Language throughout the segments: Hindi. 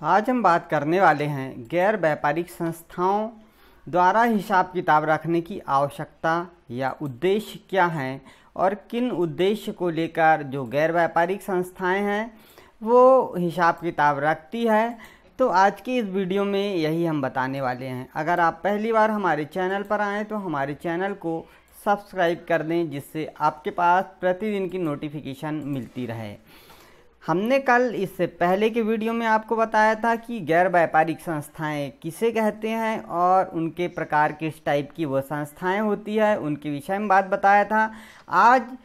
आज हम बात करने वाले हैं गैर व्यापारिक संस्थाओं द्वारा हिसाब किताब रखने की आवश्यकता या उद्देश्य क्या हैं और किन उद्देश्य को लेकर जो गैर व्यापारिक संस्थाएं हैं वो हिसाब किताब रखती है। तो आज की इस वीडियो में यही हम बताने वाले हैं। अगर आप पहली बार हमारे चैनल पर आएँ तो हमारे चैनल को सब्सक्राइब कर दें, जिससे आपके पास प्रतिदिन की नोटिफिकेशन मिलती रहे। हमने कल इससे पहले के वीडियो में आपको बताया था कि गैर व्यापारिक संस्थाएं किसे कहते हैं और उनके प्रकार किस टाइप की वो संस्थाएं होती है, उनके विषय में बात बताया था। आज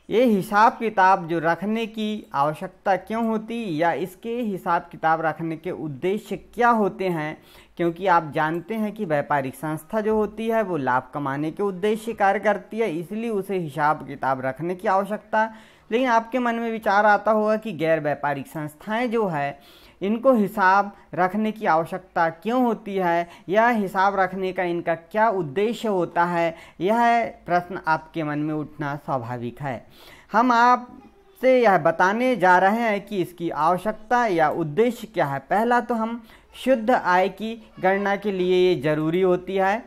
ये हिसाब किताब जो रखने की आवश्यकता क्यों होती या इसके हिसाब किताब रखने के उद्देश्य क्या होते हैं, क्योंकि आप जानते हैं कि व्यापारिक संस्था जो होती है वो लाभ कमाने के उद्देश्य से कार्य करती है, इसलिए उसे हिसाब किताब रखने की आवश्यकता। लेकिन आपके मन में विचार आता होगा कि गैर व्यापारिक संस्थाएं जो है इनको हिसाब रखने की आवश्यकता क्यों होती है या हिसाब रखने का इनका क्या उद्देश्य होता है। यह प्रश्न आपके मन में उठना स्वाभाविक है। हम आपसे यह बताने जा रहे हैं कि इसकी आवश्यकता या उद्देश्य क्या है। पहला तो हम शुद्ध आय की गणना के लिए ये ज़रूरी होती है,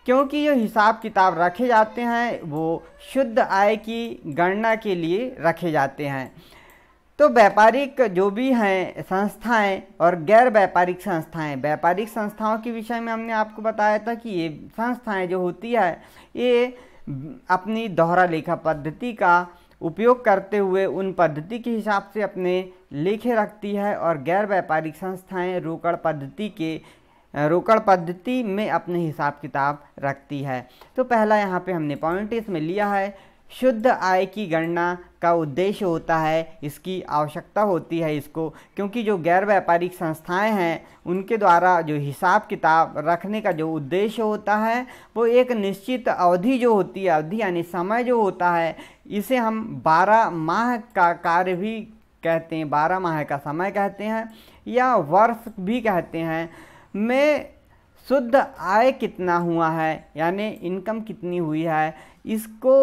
क्योंकि जो हिसाब किताब रखे जाते हैं वो शुद्ध आय की गणना के लिए रखे जाते हैं। तो व्यापारिक जो भी हैं संस्थाएं और गैर व्यापारिक संस्थाएं, व्यापारिक संस्थाओं के विषय में हमने आपको बताया था कि ये संस्थाएं जो होती है ये अपनी दोहरा लेखा पद्धति का उपयोग करते हुए उन पद्धति के हिसाब से अपने लेखे रखती है, और गैर व्यापारिक संस्थाएं रोकड़ पद्धति में अपने हिसाब किताब रखती है। तो पहला यहाँ पे हमने पॉइंट इसमें लिया है, शुद्ध आय की गणना का उद्देश्य होता है, इसकी आवश्यकता होती है इसको, क्योंकि जो गैर व्यापारिक संस्थाएं हैं उनके द्वारा जो हिसाब किताब रखने का जो उद्देश्य होता है वो एक निश्चित अवधि जो होती है, अवधि यानी समय जो होता है, इसे हम 12 माह का कार्य भी कहते हैं, 12 माह का समय कहते हैं या वर्ष भी कहते हैं, में शुद्ध आय कितना हुआ है यानी इनकम कितनी हुई है, इसको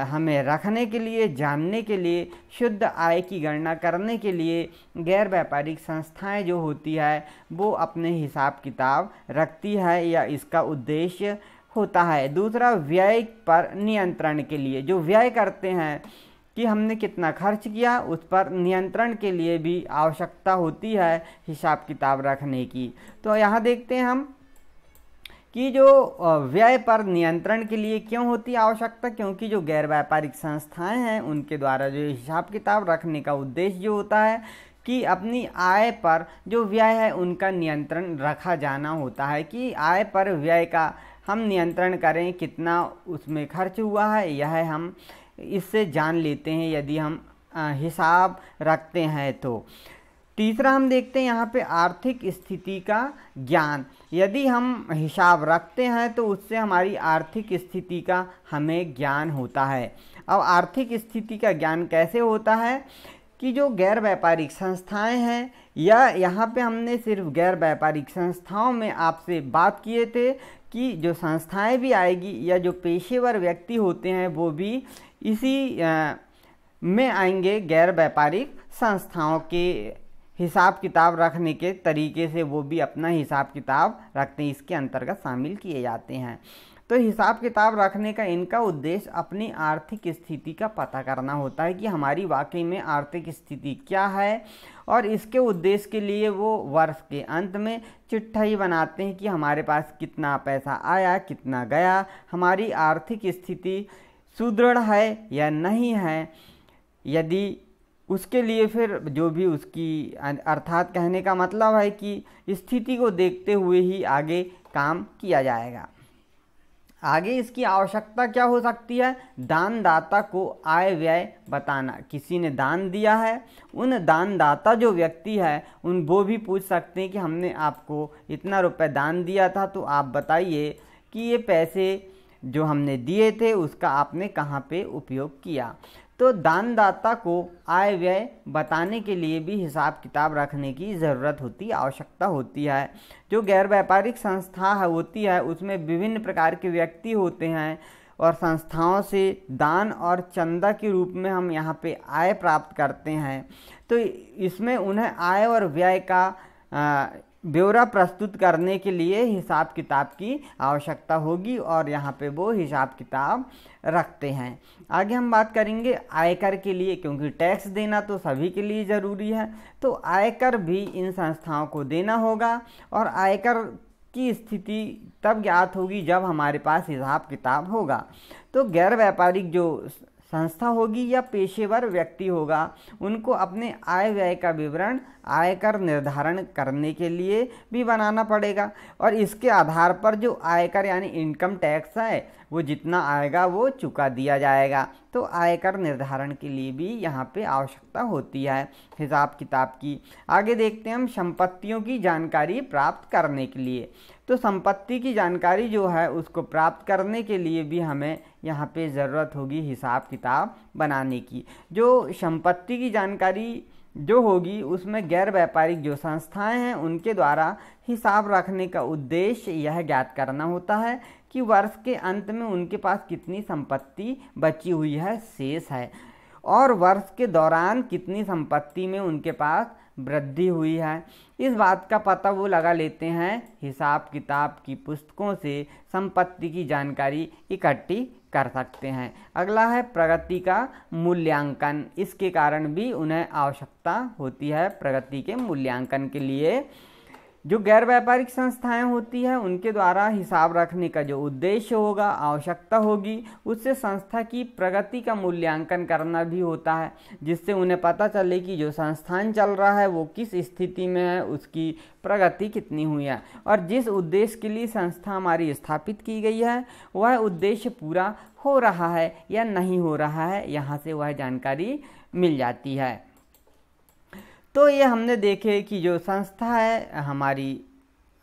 हमें रखने के लिए, जानने के लिए, शुद्ध आय की गणना करने के लिए गैर व्यापारिक संस्थाएं जो होती है वो अपने हिसाब किताब रखती है या इसका उद्देश्य होता है। दूसरा, व्यय पर नियंत्रण के लिए, जो व्यय करते हैं कि हमने कितना खर्च किया उस पर नियंत्रण के लिए भी आवश्यकता होती है हिसाब किताब रखने की। तो यहाँ देखते हैं हम कि जो व्यय पर नियंत्रण के लिए क्यों होती है आवश्यकता, क्योंकि जो गैर व्यापारिक संस्थाएं हैं उनके द्वारा जो हिसाब किताब रखने का उद्देश्य जो होता है कि अपनी आय पर जो व्यय है उनका नियंत्रण रखा जाना होता है, कि आय पर व्यय का हम नियंत्रण करें, कितना उसमें खर्च हुआ है यह हम इससे जान लेते हैं यदि हम हिसाब रखते हैं। तो तीसरा हम देखते हैं यहाँ पे आर्थिक स्थिति का ज्ञान। यदि हम हिसाब रखते हैं तो उससे हमारी आर्थिक स्थिति का हमें ज्ञान होता है। अब आर्थिक स्थिति का ज्ञान कैसे होता है कि जो गैर व्यापारिक संस्थाएं हैं, या यहाँ पे हमने सिर्फ गैर व्यापारिक संस्थाओं में आपसे बात किए थे कि जो संस्थाएं भी आएगी या जो पेशेवर व्यक्ति होते हैं वो भी इसी में आएंगे, गैर व्यापारिक संस्थाओं के हिसाब किताब रखने के तरीके से वो भी अपना हिसाब किताब रखते हैं, इसके अंतर्गत शामिल किए जाते हैं। तो हिसाब किताब रखने का इनका उद्देश्य अपनी आर्थिक स्थिति का पता करना होता है कि हमारी वाकई में आर्थिक स्थिति क्या है, और इसके उद्देश्य के लिए वो वर्ष के अंत में चिट्ठी बनाते हैं कि हमारे पास कितना पैसा आया, कितना गया, हमारी आर्थिक स्थिति सुदृढ़ है या नहीं है। यदि उसके लिए फिर जो भी उसकी अर्थात कहने का मतलब है कि स्थिति को देखते हुए ही आगे काम किया जाएगा। आगे इसकी आवश्यकता क्या हो सकती है, दानदाता को आय व्यय बताना। किसी ने दान दिया है, उन दानदाता जो व्यक्ति है उन वो भी पूछ सकते हैं कि हमने आपको इतना रुपए दान दिया था, तो आप बताइए कि ये पैसे जो हमने दिए थे उसका आपने कहाँ पे उपयोग किया। तो दानदाता को आय व्यय बताने के लिए भी हिसाब किताब रखने की ज़रूरत होती, आवश्यकता होती है। जो गैर व्यापारिक संस्था होती है उसमें विभिन्न प्रकार के व्यक्ति होते हैं और संस्थाओं से दान और चंदा के रूप में हम यहाँ पे आय प्राप्त करते हैं। तो इसमें उन्हें आय और व्यय का ब्यौरा प्रस्तुत करने के लिए हिसाब किताब की आवश्यकता होगी और यहाँ पे वो हिसाब किताब रखते हैं। आगे हम बात करेंगे आयकर के लिए, क्योंकि टैक्स देना तो सभी के लिए ज़रूरी है, तो आयकर भी इन संस्थाओं को देना होगा। और आयकर की स्थिति तब ज्ञात होगी जब हमारे पास हिसाब किताब होगा। तो गैर व्यापारिक जो संस्था होगी या पेशेवर व्यक्ति होगा, उनको अपने आय व्यय का विवरण आयकर निर्धारण करने के लिए भी बनाना पड़ेगा और इसके आधार पर जो आयकर यानी इनकम टैक्स है वो जितना आएगा वो चुका दिया जाएगा। तो आयकर निर्धारण के लिए भी यहाँ पे आवश्यकता होती है हिसाब किताब की। आगे देखते हैं हम संपत्तियों की जानकारी प्राप्त करने के लिए। तो संपत्ति की जानकारी जो है उसको प्राप्त करने के लिए भी हमें यहाँ पे ज़रूरत होगी हिसाब किताब बनाने की। जो संपत्ति की जानकारी जो होगी उसमें गैर व्यापारिक जो संस्थाएं हैं उनके द्वारा हिसाब रखने का उद्देश्य यह ज्ञात करना होता है कि वर्ष के अंत में उनके पास कितनी संपत्ति बची हुई है, शेष है, और वर्ष के दौरान कितनी संपत्ति में उनके पास वृद्धि हुई है। इस बात का पता वो लगा लेते हैं हिसाब किताब की पुस्तकों से संपत्ति की जानकारी इकट्ठी कर सकते हैं। अगला है प्रगति का मूल्यांकन। इसके कारण भी उन्हें आवश्यकता होती है प्रगति के मूल्यांकन के लिए। जो गैर व्यापारिक संस्थाएं होती है उनके द्वारा हिसाब रखने का जो उद्देश्य होगा, आवश्यकता होगी, उससे संस्था की प्रगति का मूल्यांकन करना भी होता है, जिससे उन्हें पता चले कि जो संस्थान चल रहा है वो किस स्थिति में है, उसकी प्रगति कितनी हुई है और जिस उद्देश्य के लिए संस्था हमारी स्थापित की गई है वह उद्देश्य पूरा हो रहा है या नहीं हो रहा है, यहाँ से वह जानकारी मिल जाती है। तो ये हमने देखे कि जो संस्था है हमारी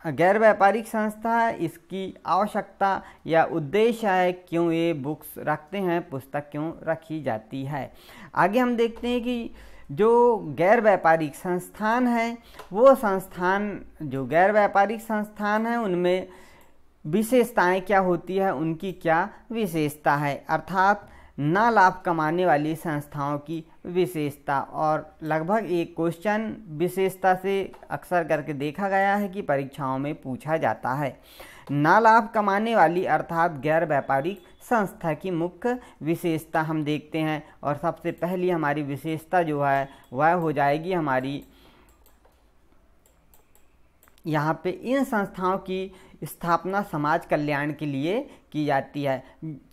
गैर व्यापारिक संस्था है, इसकी आवश्यकता या उद्देश्य है, क्यों ये बुक्स रखते हैं, पुस्तक क्यों रखी जाती है। आगे हम देखते हैं कि जो गैर व्यापारिक संस्थान है वो संस्थान जो गैर व्यापारिक संस्थान है उनमें विशेषताएं क्या होती है, उनकी क्या विशेषता है, अर्थात ना लाभ कमाने वाली संस्थाओं की विशेषता। और लगभग एक क्वेश्चन विशेषता से अक्सर करके देखा गया है कि परीक्षाओं में पूछा जाता है। ना लाभ कमाने वाली अर्थात गैर व्यापारिक संस्था की मुख्य विशेषता हम देखते हैं और सबसे पहली हमारी विशेषता जो है वह हो जाएगी हमारी यहाँ पे इन संस्थाओं की स्थापना समाज कल्याण के लिए की जाती है।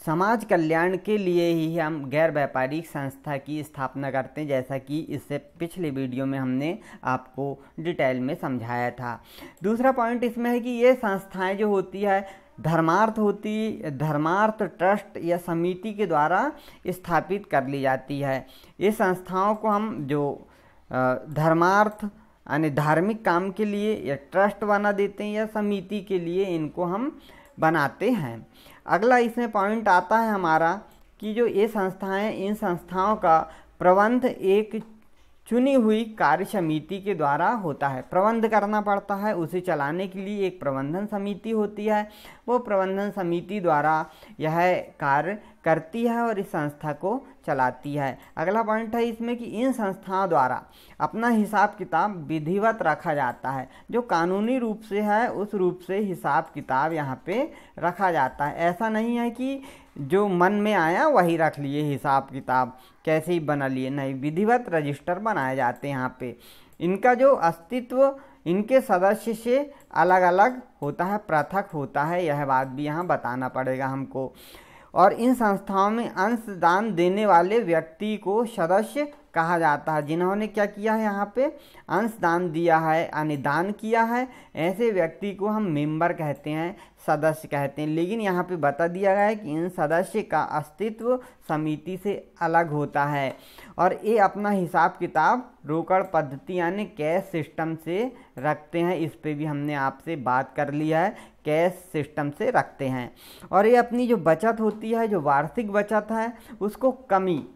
समाज कल्याण के लिए ही हम गैर व्यापारिक संस्था की स्थापना करते हैं, जैसा कि इससे पिछले वीडियो में हमने आपको डिटेल में समझाया था। दूसरा पॉइंट इसमें है कि ये संस्थाएं जो होती है धर्मार्थ ट्रस्ट या समिति के द्वारा स्थापित कर ली जाती है। ये संस्थाओं को हम जो धर्मार्थ यानी धार्मिक काम के लिए या ट्रस्ट बना देते हैं या समिति के लिए इनको हम बनाते हैं। अगला इसमें पॉइंट आता है हमारा कि जो ये संस्थाएं, इन संस्थाओं का प्रबंध एक चुनी हुई कार्य समिति के द्वारा होता है। प्रबंध करना पड़ता है, उसे चलाने के लिए एक प्रबंधन समिति होती है, वो प्रबंधन समिति द्वारा यह कार्य करती है और इस संस्था को चलाती है। अगला पॉइंट है इसमें कि इन संस्थाओं द्वारा अपना हिसाब किताब विधिवत रखा जाता है। जो कानूनी रूप से है उस रूप से हिसाब किताब यहाँ पे रखा जाता है। ऐसा नहीं है कि जो मन में आया वही रख लिए हिसाब किताब, कैसे ही बना लिए, नहीं, विधिवत रजिस्टर बनाए जाते हैं यहाँ पे। इनका जो अस्तित्व इनके सदस्य से अलग अलग होता है, पृथक होता है, यह बात भी यहाँ बताना पड़ेगा हमको। और इन संस्थाओं में अंशदान देने वाले व्यक्ति को सदस्य कहा जाता है। जिन्होंने क्या किया है, यहाँ पे अंशदान दिया है यानी दान किया है, ऐसे व्यक्ति को हम मेंबर कहते हैं, सदस्य कहते हैं। लेकिन यहाँ पे बता दिया गया है कि इन सदस्य का अस्तित्व समिति से अलग होता है और ये अपना हिसाब किताब रोकड़ पद्धति यानी कैश सिस्टम से रखते हैं। इस पे भी हमने आपसे बात कर लिया है, कैश सिस्टम से रखते हैं। और ये अपनी जो बचत होती है, जो वार्षिक बचत है, उसको कमी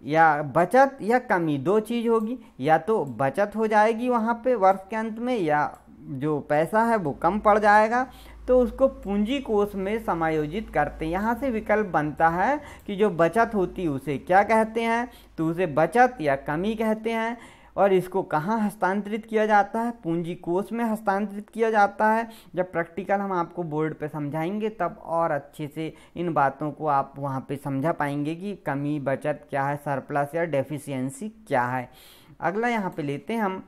या बचत या कमी दो चीज़ होगी, या तो बचत हो जाएगी वहाँ पे वर्ष के अंत में, या जो पैसा है वो कम पड़ जाएगा तो उसको पूंजी कोष में समायोजित करते हैं। यहाँ से विकल्प बनता है कि जो बचत होती है उसे क्या कहते हैं, तो उसे बचत या कमी कहते हैं, और इसको कहाँ हस्तांतरित किया जाता है? पूंजी कोष में हस्तांतरित किया जाता है। जब प्रैक्टिकल हम आपको बोर्ड पे समझाएंगे तब और अच्छे से इन बातों को आप वहाँ पे समझा पाएंगे कि कमी बचत क्या है, सरप्लस या डेफिशिएंसी क्या है। अगला यहाँ पे लेते हैं हम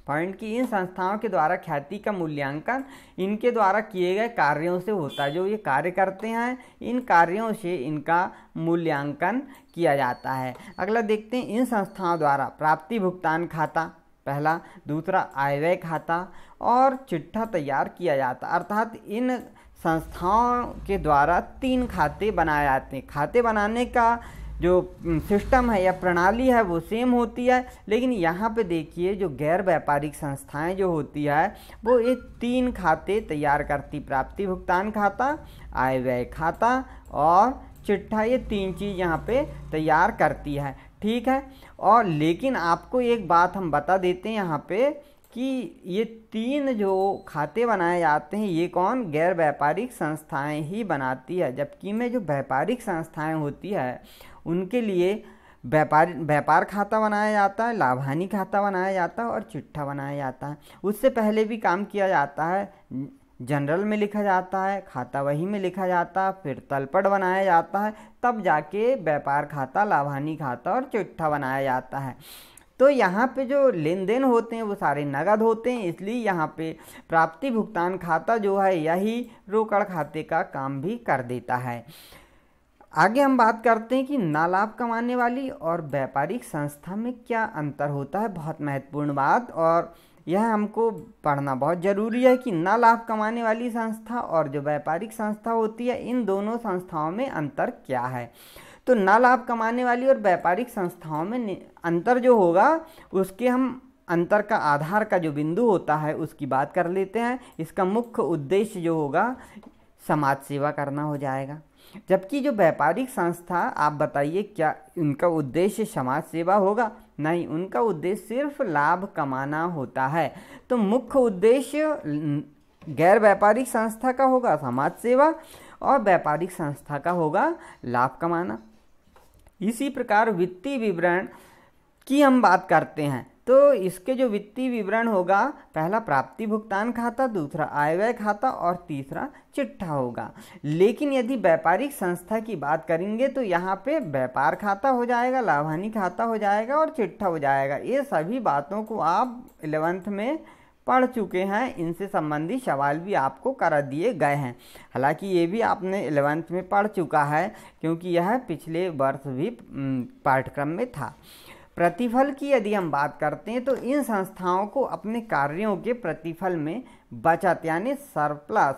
पॉइंट कि इन संस्थाओं के द्वारा ख्याति का मूल्यांकन इनके द्वारा किए गए कार्यों से होता है। जो ये कार्य करते हैं इन कार्यों से इनका मूल्यांकन किया जाता है। अगला देखते हैं इन संस्थाओं द्वारा प्राप्ति भुगतान खाता पहला, दूसरा आय व्यय खाता और चिट्ठा तैयार किया जाता। अर्थात इन संस्थाओं के द्वारा 3 खाते बनाए जाते हैं। खाते बनाने का जो सिस्टम है या प्रणाली है वो सेम होती है, लेकिन यहाँ पे देखिए जो गैर व्यापारिक संस्थाएं जो होती है वो ये 3 खाते तैयार करती, प्राप्ति भुगतान खाता, आय व्यय खाता और चिट्ठा, ये 3 चीज़ यहाँ पे तैयार करती है। ठीक है, और लेकिन आपको एक बात हम बता देते हैं यहाँ पे कि ये 3 जो खाते बनाए जाते हैं ये कौन? गैर व्यापारिक संस्थाएं ही बनाती है, जबकि में जो व्यापारिक संस्थाएं होती है उनके लिए व्यापार खाता बनाया जाता है, लाभ हानि खाता बनाया जाता है और चिट्ठा बनाया जाता है। उससे पहले भी काम किया जाता है, जनरल में लिखा जाता है, खाता वही में लिखा जाता है, फिर तलपट बनाया जाता है, तब जाके व्यापार खाता, लाभ हानि खाता और चिट्ठा बनाया जाता है। तो यहाँ पे जो लेन देन होते हैं वो सारे नगद होते हैं, इसलिए यहाँ पे प्राप्ति भुगतान खाता जो है यही रोकड़ खाते का काम भी कर देता है। आगे हम बात करते हैं कि ना लाभ कमाने वाली और व्यापारिक संस्था में क्या अंतर होता है। बहुत महत्वपूर्ण बात, और यह हमको पढ़ना बहुत ज़रूरी है कि ना लाभ कमाने वाली संस्था और जो व्यापारिक संस्था होती है इन दोनों संस्थाओं में अंतर क्या है। तो ना लाभ कमाने वाली और व्यापारिक संस्थाओं में अंतर जो होगा उसके हम अंतर का आधार का जो बिंदु होता है उसकी बात कर लेते हैं। इसका मुख्य उद्देश्य जो होगा समाज सेवा करना हो जाएगा, जबकि जो व्यापारिक संस्था आप बताइए क्या उनका उद्देश्य समाज सेवा होगा? नहीं, उनका उद्देश्य सिर्फ लाभ कमाना होता है। तो मुख्य उद्देश्य गैर व्यापारिक संस्था का होगा समाज सेवा और व्यापारिक संस्था का होगा लाभ कमाना। इसी प्रकार वित्तीय विवरण की हम बात करते हैं तो इसके जो वित्तीय विवरण होगा पहला प्राप्ति भुगतान खाता, दूसरा आय व्यय खाता और तीसरा चिट्ठा होगा। लेकिन यदि व्यापारिक संस्था की बात करेंगे तो यहाँ पे व्यापार खाता हो जाएगा, लाभ हानि खाता हो जाएगा और चिट्ठा हो जाएगा। ये सभी बातों को आप 11th में पढ़ चुके हैं, इनसे संबंधित सवाल भी आपको करा दिए गए हैं। हालांकि ये भी आपने 11th में पढ़ चुका है क्योंकि यह पिछले वर्ष भी पाठ्यक्रम में था। प्रतिफल की यदि हम बात करते हैं तो इन संस्थाओं को अपने कार्यों के प्रतिफल में बचत यानी सरप्लस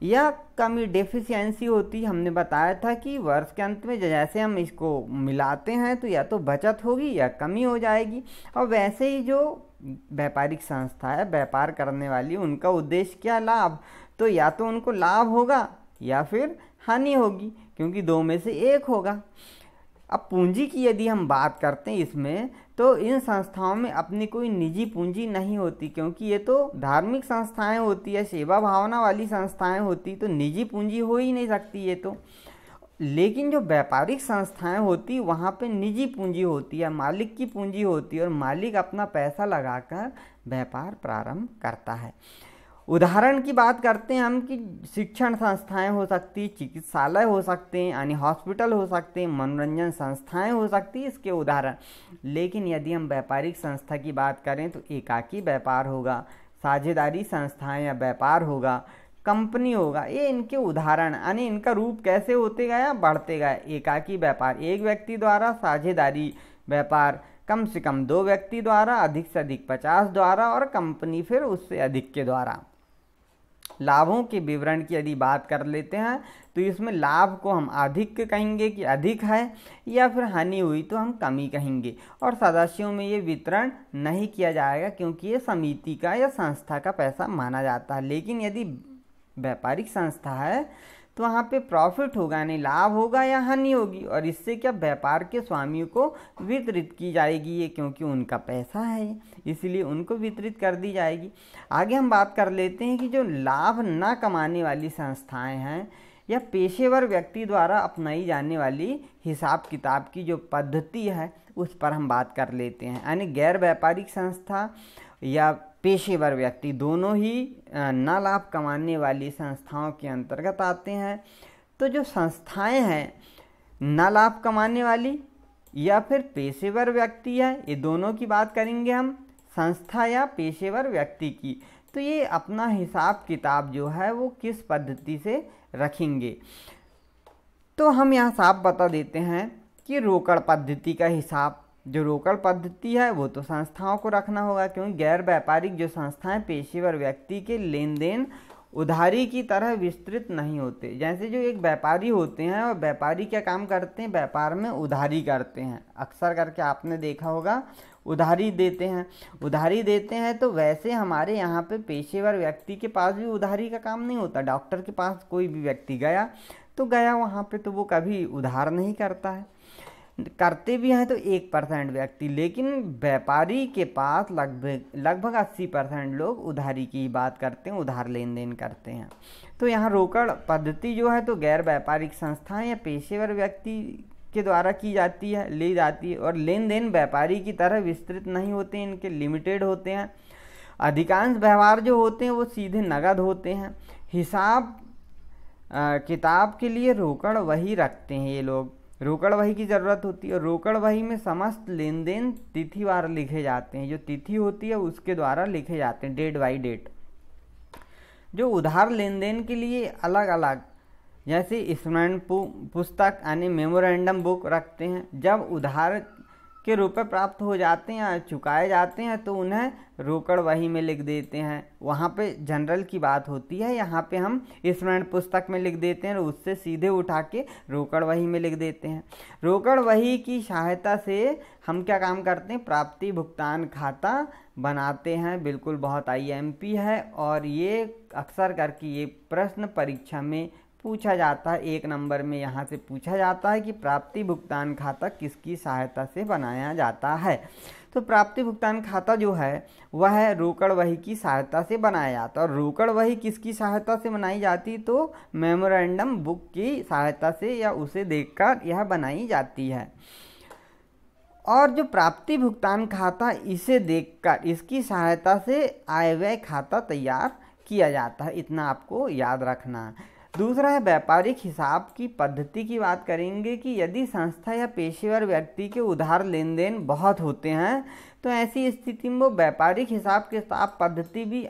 या कमी डेफिशिएंसी होती। हमने बताया था कि वर्ष के अंत में जैसे हम इसको मिलाते हैं तो या तो बचत होगी या कमी हो जाएगी। और वैसे ही जो व्यापारिक संस्था है व्यापार करने वाली उनका उद्देश्य क्या? लाभ। तो या तो उनको लाभ होगा या फिर हानि होगी, क्योंकि 2 में से 1 होगा। अब पूंजी की यदि हम बात करते हैं इसमें तो इन संस्थाओं में अपनी कोई निजी पूंजी नहीं होती, क्योंकि ये तो धार्मिक संस्थाएं होती है, सेवा भावना वाली संस्थाएं होती, तो निजी पूंजी हो ही नहीं सकती ये तो। लेकिन जो व्यापारिक संस्थाएं होती वहाँ पे निजी पूंजी होती है, मालिक की पूंजी होती है और मालिक अपना पैसा लगाकर व्यापार प्रारंभ करता है। उदाहरण की बात करते हैं हम कि शिक्षण संस्थाएं हो सकती, चिकित्सालय हो सकते हैं यानी हॉस्पिटल हो सकते हैं, मनोरंजन संस्थाएं हो सकती है इसके उदाहरण। लेकिन यदि हम व्यापारिक संस्था की बात करें तो एकाकी व्यापार होगा, साझेदारी संस्थाएं या व्यापार होगा, कंपनी होगा, ये इनके उदाहरण यानी इनका रूप कैसे होते गया, बढ़ते गए। एकाकी व्यापार 1 व्यक्ति द्वारा, साझेदारी व्यापार कम से कम 2 व्यक्ति द्वारा, अधिक से अधिक 50 द्वारा और कंपनी फिर उससे अधिक के द्वारा। लाभों के विवरण की यदि बात कर लेते हैं तो इसमें लाभ को हम अधिक कहेंगे कि अधिक है, या फिर हानि हुई तो हम कमी कहेंगे। और सदस्यों में ये वितरण नहीं किया जाएगा क्योंकि ये समिति का या संस्था का पैसा माना जाता है। लेकिन यदि व्यापारिक संस्था है तो वहाँ पे प्रॉफिट होगा यानी लाभ होगा या हानि होगी, और इससे क्या व्यापार के स्वामियों को वितरित की जाएगी ये, क्योंकि उनका पैसा है इसलिए उनको वितरित कर दी जाएगी। आगे हम बात कर लेते हैं कि जो लाभ ना कमाने वाली संस्थाएं हैं या पेशेवर व्यक्ति द्वारा अपनाई जाने वाली हिसाब किताब की जो पद्धति है उस पर हम बात कर लेते हैं। यानी गैर व्यापारिक संस्था या पेशेवर व्यक्ति दोनों ही न लाभ कमाने वाली संस्थाओं के अंतर्गत आते हैं। तो जो संस्थाएं हैं न लाभ कमाने वाली या फिर पेशेवर व्यक्ति है, ये दोनों की बात करेंगे हम, संस्था या पेशेवर व्यक्ति की। तो ये अपना हिसाब किताब जो है वो किस पद्धति से रखेंगे। तो हम यहाँ साफ बता देते हैं कि रोकड़ पद्धति का हिसाब, जो रोकड़ पद्धति है वो तो संस्थाओं को रखना होगा, क्योंकि गैर व्यापारिक जो संस्थाएं पेशेवर व्यक्ति के लेन देन उधारी की तरह विस्तृत नहीं होते। जैसे जो एक व्यापारी होते हैं और व्यापारी क्या काम करते हैं, व्यापार में उधारी करते हैं, अक्सर करके आपने देखा होगा उधारी देते हैं। तो वैसे हमारे यहाँ पे पेशेवर व्यक्ति के पास भी उधारी का काम नहीं होता। डॉक्टर के पास कोई भी व्यक्ति गया वहाँ पे तो वो कभी उधार नहीं करता है, करते भी हैं तो 1% व्यक्ति, लेकिन व्यापारी के पास लगभग 80% लोग उधारी की बात करते हैं, उधार लेन देन करते हैं। तो यहाँ रोकड़ पद्धति जो है तो गैर व्यापारिक संस्थाएं या पेशेवर व्यक्ति के द्वारा ली जाती है और लेन देन व्यापारी की तरह विस्तृत नहीं होते हैं, इनके लिमिटेड होते हैं। अधिकांश व्यवहार जो होते हैं वो सीधे नगद होते हैं। हिसाब किताब के लिए रोकड़ वही रखते हैं ये लोग, रोकड़ वही की ज़रूरत होती है। और रोकड़ वही में समस्त लेन देन तिथिवार लिखे जाते हैं, जो तिथि होती है उसके द्वारा लिखे जाते हैं, डेट बाई डेट। जो उधार लेन देन के लिए अलग अलग जैसे स्मरण पुस्तक यानी मेमोरेंडम बुक रखते हैं। जब उधार के रुपए प्राप्त हो जाते हैं या चुकाए जाते हैं तो उन्हें रोकड़ वही में लिख देते हैं। वहाँ पे जनरल की बात होती है, यहाँ पे हम स्मरण पुस्तक में लिख देते हैं और उससे सीधे उठा के रोकड़ वही में लिख देते हैं। रोकड़ वही की सहायता से हम क्या काम करते हैं, प्राप्ति भुगतान खाता बनाते हैं। बिल्कुल बहुत IMP है और ये अक्सर करके ये प्रश्न परीक्षा में पूछा जाता है, 1 नंबर में यहाँ से पूछा जाता है कि प्राप्ति भुगतान खाता किसकी सहायता से बनाया जाता है। तो प्राप्ति भुगतान खाता जो है वह रोकड़ वही की सहायता से बनाया जाता है। और रोकड़ वही किसकी सहायता से बनाई जाती, तो मेमोरेंडम बुक की सहायता से या उसे देखकर यह बनाई जाती है। और जो प्राप्ति भुगतान खाता इसे देखकर इसकी सहायता से आय व्यय खाता तैयार किया जाता है, इतना आपको याद रखना है। दूसरा है व्यापारिक हिसाब की पद्धति की बात करेंगे कि यदि संस्था या पेशेवर व्यक्ति के उधार लेन देन बहुत होते हैं तो ऐसी स्थिति में वो व्यापारिक हिसाब किताब पद्धति भी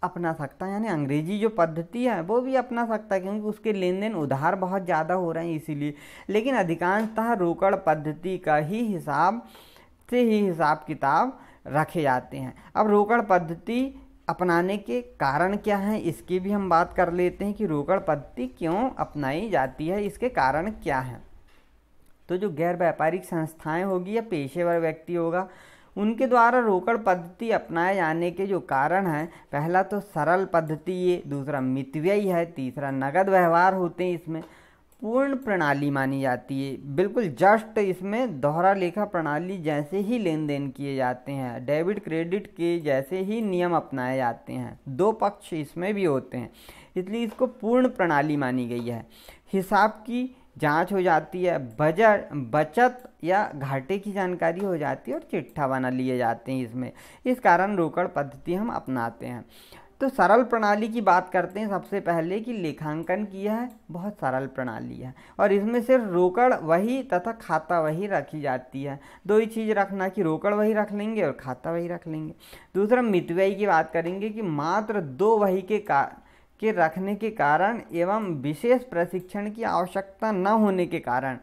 अपना सकता है, यानी अंग्रेजी जो पद्धति है वो भी अपना सकता है, क्योंकि उसके लेन देन उधार बहुत ज़्यादा हो रहे हैं इसीलिए। लेकिन अधिकांशतः रोकड़ पद्धति का ही हिसाब किताब रखे जाते हैं। अब रोकड़ पद्धति अपनाने के कारण क्या हैं, इसकी भी हम बात कर लेते हैं कि रोकड़ पद्धति क्यों अपनाई जाती है, इसके कारण क्या हैं। तो जो गैर व्यापारिक संस्थाएं होगी या पेशेवर व्यक्ति होगा उनके द्वारा रोकड़ पद्धति अपनाए जाने के जो कारण हैं, पहला तो सरल पद्धति ये, दूसरा मितव्ययी है, तीसरा नगद व्यवहार होते हैं, इसमें पूर्ण प्रणाली मानी जाती है। बिल्कुल जस्ट इसमें दोहरा लेखा प्रणाली जैसे ही लेन देन किए जाते हैं, डेबिट क्रेडिट के जैसे ही नियम अपनाए जाते हैं, 2 पक्ष इसमें भी होते हैं, इसलिए इसको पूर्ण प्रणाली मानी गई है। हिसाब की जांच हो जाती है, बचत या घाटे की जानकारी हो जाती है और चिट्ठा बना लिए जाते हैं इसमें। इस कारण रोकड़ पद्धति हम अपनाते हैं। तो सरल प्रणाली की बात करते हैं सबसे पहले कि लेखांकन किया है, बहुत सरल प्रणाली है और इसमें सिर्फ रोकड़ वही तथा खाता वही रखी जाती है। 2 ही चीज़ रखना कि रोकड़ वही रख लेंगे और खाता वही रख लेंगे। दूसरा मितव्ययी की बात करेंगे कि मात्र 2 वही के रखने के कारण एवं विशेष प्रशिक्षण की आवश्यकता न होने के कारण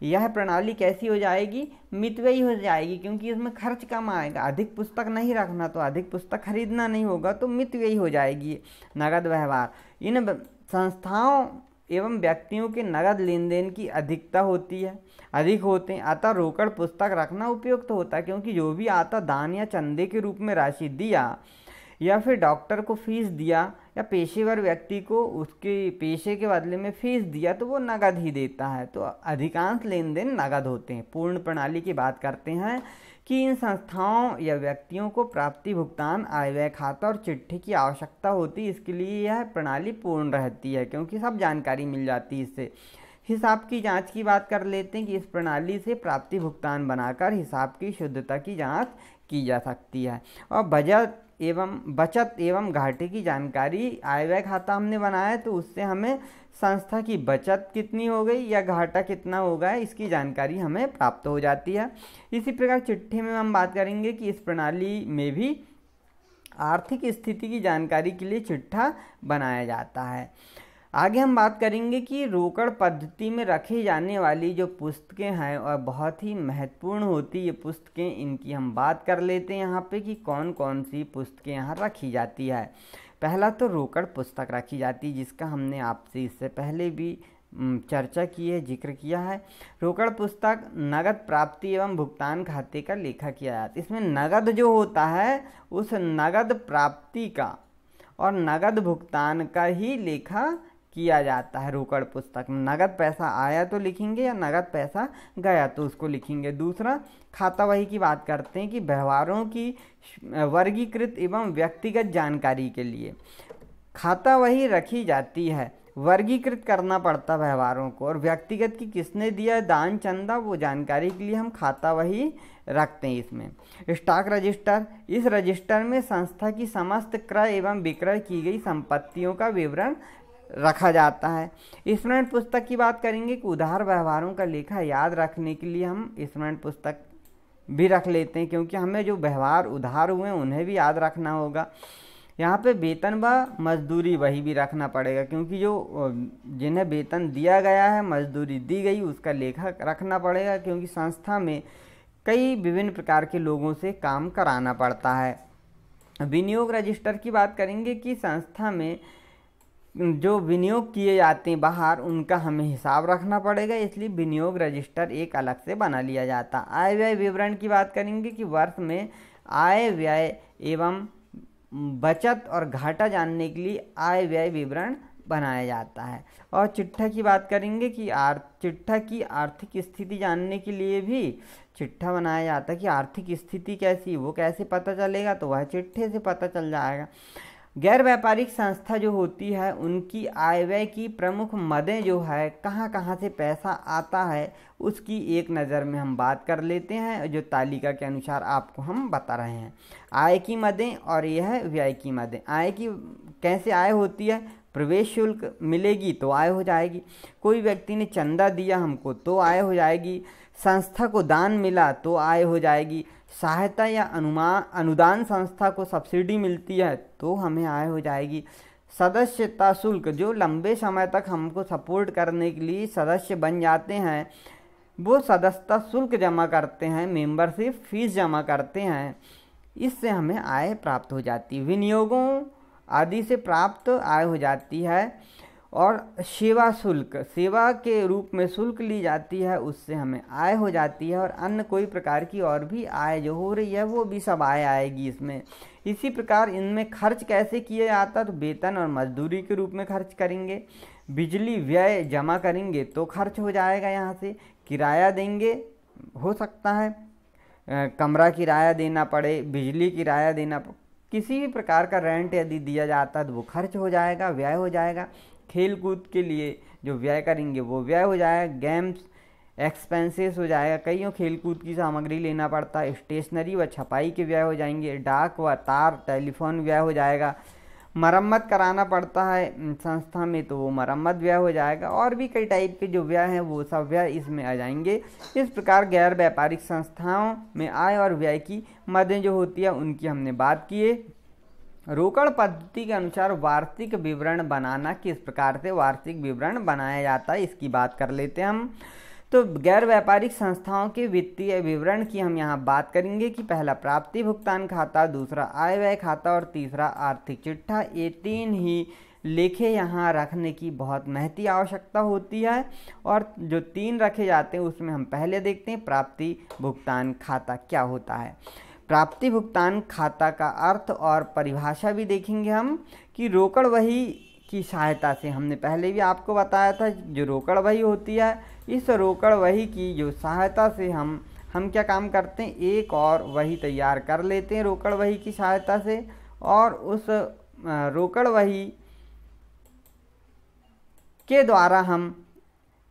यह प्रणाली कैसी हो जाएगी, मितव्ययी हो जाएगी, क्योंकि इसमें खर्च कम आएगा। अधिक पुस्तक नहीं रखना तो अधिक पुस्तक खरीदना नहीं होगा, तो मितव्ययी हो जाएगी। नगद व्यवहार, इन संस्थाओं एवं व्यक्तियों के नगद लेन देन की अधिक होते हैं, अतः रोकड़ पुस्तक रखना उपयुक्त होता है, क्योंकि जो भी आता दान या चंदे के रूप में राशि दिया या फिर डॉक्टर को फीस दिया या पेशेवर व्यक्ति को उसके पेशे के बदले में फीस दिया तो वो नगद ही देता है। तो अधिकांश लेन देन नगद होते हैं। पूर्ण प्रणाली की बात करते हैं कि इन संस्थाओं या व्यक्तियों को प्राप्ति, भुगतान, आय व्यय खाता और चिट्ठी की आवश्यकता होती है। इसके लिए यह प्रणाली पूर्ण रहती है क्योंकि सब जानकारी मिल जाती है इससे। हिसाब की जांच की बात कर लेते हैं कि इस प्रणाली से प्राप्ति भुगतान बनाकर हिसाब की शुद्धता की जांच की जा सकती है। और बचत एवं घाटे की जानकारी, आय व्यय खाता हमने बनाया तो उससे हमें संस्था की बचत कितनी हो गई या घाटा कितना हो गया इसकी जानकारी हमें प्राप्त हो जाती है। इसी प्रकार चिट्ठी में हम बात करेंगे कि इस प्रणाली में भी आर्थिक स्थिति की जानकारी के लिए चिट्ठा बनाया जाता है। आगे हम बात करेंगे कि रोकड़ पद्धति में रखी जाने वाली जो पुस्तकें हैं और बहुत ही महत्वपूर्ण होती ये पुस्तकें, इनकी हम बात कर लेते हैं यहाँ पे कि कौन कौन सी पुस्तकें यहाँ रखी जाती है। पहला तो रोकड़ पुस्तक रखी जाती है, जिसका हमने आपसे इससे पहले भी चर्चा की है, जिक्र किया है। रोकड़ पुस्तक नगद प्राप्ति एवं भुगतान खाते का लेखा किया जाता है। इसमें नगद जो होता है उस नगद प्राप्ति का और नगद भुगतान का ही लेखा किया जाता है। रोकड़ पुस्तक में नगद पैसा आया तो लिखेंगे या नगद पैसा गया तो उसको लिखेंगे। दूसरा, खाता वही की बात करते हैं कि व्यवहारों की वर्गीकृत एवं व्यक्तिगत जानकारी के लिए खाता वही रखी जाती है। वर्गीकृत करना पड़ता व्यवहारों को, और व्यक्तिगत की किसने दिया दान चंदा वो जानकारी के लिए हम खाता वही रखते हैं। इसमें स्टॉक रजिस्टर, इस रजिस्टर में संस्था की समस्त क्रय एवं विक्रय की गई संपत्तियों का विवरण रखा जाता है। स्मरण पुस्तक की बात करेंगे कि उधार व्यवहारों का लेखा याद रखने के लिए हम स्मरण पुस्तक भी रख लेते हैं, क्योंकि हमें जो व्यवहार उधार हुए उन्हें भी याद रखना होगा। यहाँ पे वेतन व मजदूरी वही भी रखना पड़ेगा, क्योंकि जो जिन्हें वेतन दिया गया है, मजदूरी दी गई, उसका लेखा रखना पड़ेगा, क्योंकि संस्था में कई विभिन्न प्रकार के लोगों से काम कराना पड़ता है। विनियोग रजिस्टर की बात करेंगे कि संस्था में जो विनियोग किए जाते हैं बाहर, उनका हमें हिसाब रखना पड़ेगा, इसलिए विनियोग रजिस्टर एक अलग से बना लिया जाता है। आय व्यय विवरण की बात करेंगे कि वर्ष में आय व्यय एवं बचत और घाटा जानने के लिए आय व्यय विवरण बनाया जाता है। और चिट्ठा की बात करेंगे कि चिट्ठा की आर्थिक स्थिति जानने के लिए भी चिट्ठा बनाया जाता है कि आर्थिक स्थिति कैसी, वो कैसे पता चलेगा, तो वह चिट्ठे से पता चल जाएगा। गैर व्यापारिक संस्था जो होती है उनकी आय व्यय की प्रमुख मदें जो है, कहाँ कहाँ से पैसा आता है, उसकी एक नज़र में हम बात कर लेते हैं, जो तालिका के अनुसार आपको हम बता रहे हैं। आय की मदें और यह व्यय की मदें। आय की कैसे आय होती है, प्रवेश शुल्क मिलेगी तो आय हो जाएगी, कोई व्यक्ति ने चंदा दिया हमको तो आय हो जाएगी, संस्था को दान मिला तो आय हो जाएगी, सहायता या अनुदान संस्था को सब्सिडी मिलती है तो हमें आय हो जाएगी, सदस्यता शुल्क जो लंबे समय तक हमको सपोर्ट करने के लिए सदस्य बन जाते हैं, वो सदस्यता शुल्क जमा करते हैं, मेंबरशिप फीस जमा करते हैं, इससे हमें आय प्राप्त हो जाती है। विनियोगों आदि से प्राप्त आय हो जाती है। और सेवा शुल्क, सेवा के रूप में शुल्क ली जाती है, उससे हमें आय हो जाती है। और अन्य कोई प्रकार की और भी आय जो हो रही है वो भी सब आय आएगी इसमें। इसी प्रकार इनमें खर्च कैसे किया जाता है, तो वेतन और मजदूरी के रूप में खर्च करेंगे, बिजली व्यय जमा करेंगे तो खर्च हो जाएगा, यहाँ से किराया देंगे, हो सकता है कमरा किराया देना पड़े, बिजली किराया देना पड़े, किसी भी प्रकार का रेंट यदि दिया जाता है तो वो खर्च हो जाएगा, व्यय हो जाएगा। खेल कूद के लिए जो व्यय करेंगे वो व्यय हो जाएगा, गेम्स एक्सपेंसेस हो जाएगा, कईयों खेल कूद की सामग्री लेना पड़ता है, स्टेशनरी व छपाई के व्यय हो जाएंगे, डाक व तार टेलीफोन व्यय हो जाएगा, मरम्मत कराना पड़ता है संस्था में तो वो मरम्मत व्यय हो जाएगा, और भी कई टाइप के जो व्यय हैं वो सब व्यय इसमें आ जाएंगे। इस प्रकार गैर व्यापारिक संस्थाओं में आय और व्यय की मदें जो होती है उनकी हमने बात की है। रोकड़ पद्धति के अनुसार वार्षिक विवरण बनाना, किस प्रकार से वार्षिक विवरण बनाया जाता है इसकी बात कर लेते हैं हम। तो गैर व्यापारिक संस्थाओं के वित्तीय विवरण की हम यहाँ बात करेंगे कि पहला प्राप्ति भुगतान खाता, दूसरा आय व्यय खाता और तीसरा आर्थिक चिट्ठा। ये तीन ही लेखे यहाँ रखने की बहुत महती आवश्यकता होती है, और जो तीन रखे जाते हैं उसमें हम पहले देखते हैं प्राप्ति भुगतान खाता क्या होता है। प्राप्ति भुगतान खाता का अर्थ और परिभाषा भी देखेंगे हम कि रोकड़ वही की सहायता से, हमने पहले भी आपको बताया था जो रोकड़ वही होती है, इस रोकड़ वही की जो सहायता से हम हम क्या काम करते हैं, एक और वही तैयार कर लेते हैं रोकड़ वही की सहायता से, और उस रोकड़ वही के द्वारा हम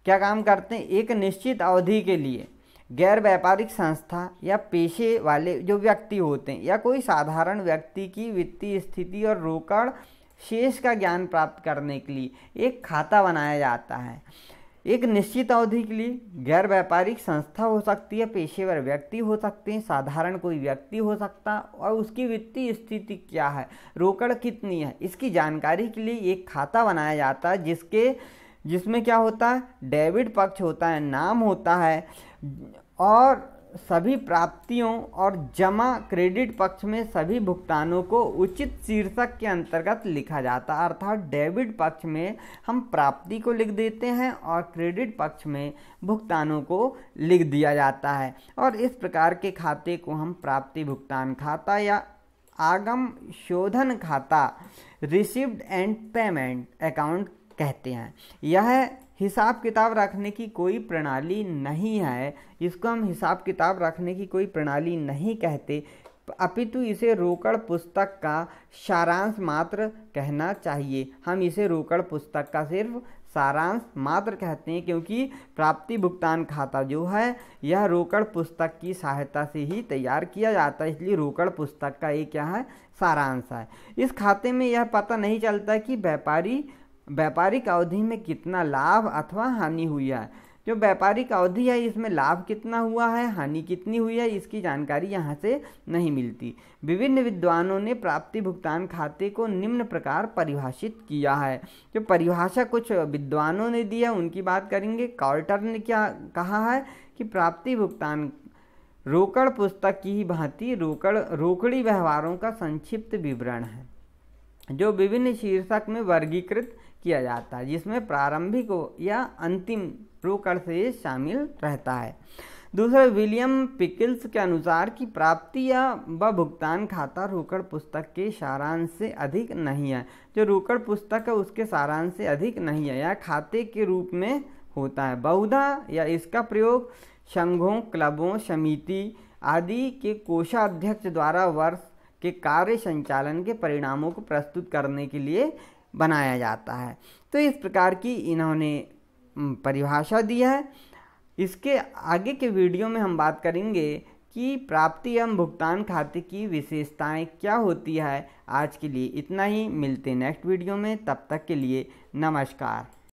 क्या काम करते हैं, एक निश्चित अवधि के लिए गैर व्यापारिक संस्था या पेशे वाले जो व्यक्ति होते हैं या कोई साधारण व्यक्ति की वित्तीय स्थिति और रोकड़ शेष का ज्ञान प्राप्त करने के लिए एक खाता बनाया जाता है। एक निश्चित अवधि के लिए गैर व्यापारिक संस्था हो सकती है, पेशेवर व्यक्ति हो सकते हैं, साधारण कोई व्यक्ति हो सकता है, और उसकी वित्तीय स्थिति क्या है, रोकड़ कितनी है, इसकी जानकारी के लिए एक खाता बनाया जाता है जिसमें क्या होता है, डेबिट पक्ष होता है, नाम होता है, और सभी प्राप्तियों और जमा क्रेडिट पक्ष में सभी भुगतानों को उचित शीर्षक के अंतर्गत लिखा जाता है। अर्थात डेबिट पक्ष में हम प्राप्ति को लिख देते हैं और क्रेडिट पक्ष में भुगतानों को लिख दिया जाता है, और इस प्रकार के खाते को हम प्राप्ति भुगतान खाता या आगम शोधन खाता, रिसीव्ड एंड पेमेंट अकाउंट कहते हैं। यह हिसाब किताब रखने की कोई प्रणाली नहीं है, इसको हम हिसाब किताब रखने की कोई प्रणाली नहीं कहते, अपितु इसे रोकड़ पुस्तक का सारांश मात्र कहना चाहिए। हम इसे रोकड़ पुस्तक का सिर्फ सारांश मात्र कहते हैं, क्योंकि प्राप्ति भुगतान खाता जो है यह रोकड़ पुस्तक की सहायता से ही तैयार किया जाता है, इसलिए रोकड़ पुस्तक का एक क्या है, सारांश है। इस खाते में यह पता नहीं चलता कि व्यापारिक अवधि में कितना लाभ अथवा हानि हुई है। जो व्यापारिक अवधि है इसमें लाभ कितना हुआ है, हानि कितनी हुई है, इसकी जानकारी यहाँ से नहीं मिलती। विभिन्न विद्वानों ने प्राप्ति भुगतान खाते को निम्न प्रकार परिभाषित किया है। जो परिभाषा कुछ विद्वानों ने दी है उनकी बात करेंगे। कार्टर ने क्या कहा है कि प्राप्ति भुगतान रोकड़ पुस्तक की ही भांति रोकड़ी व्यवहारों का संक्षिप्त विवरण है, जो विभिन्न शीर्षक में वर्गीकृत किया जाता है, जिसमें प्रारंभिक या अंतिम रोकड़ से शामिल रहता है। दूसरा, विलियम पिकल्स के अनुसार कि प्राप्ति या व भुगतान खाता रोकड़ पुस्तक के सारांश से अधिक नहीं है। जो रोकड़ पुस्तक है उसके सारांश से अधिक नहीं है, यह खाते के रूप में होता है। बहुधा या इसका प्रयोग संघों, क्लबों, समिति आदि के कोषाध्यक्ष द्वारा वर्ष के कार्य संचालन के परिणामों को प्रस्तुत करने के लिए बनाया जाता है। तो इस प्रकार की इन्होंने परिभाषा दी है। इसके आगे के वीडियो में हम बात करेंगे कि प्राप्ति एवं भुगतान खाते की विशेषताएं क्या होती है। आज के लिए इतना ही, मिलते नेक्स्ट वीडियो में, तब तक के लिए नमस्कार।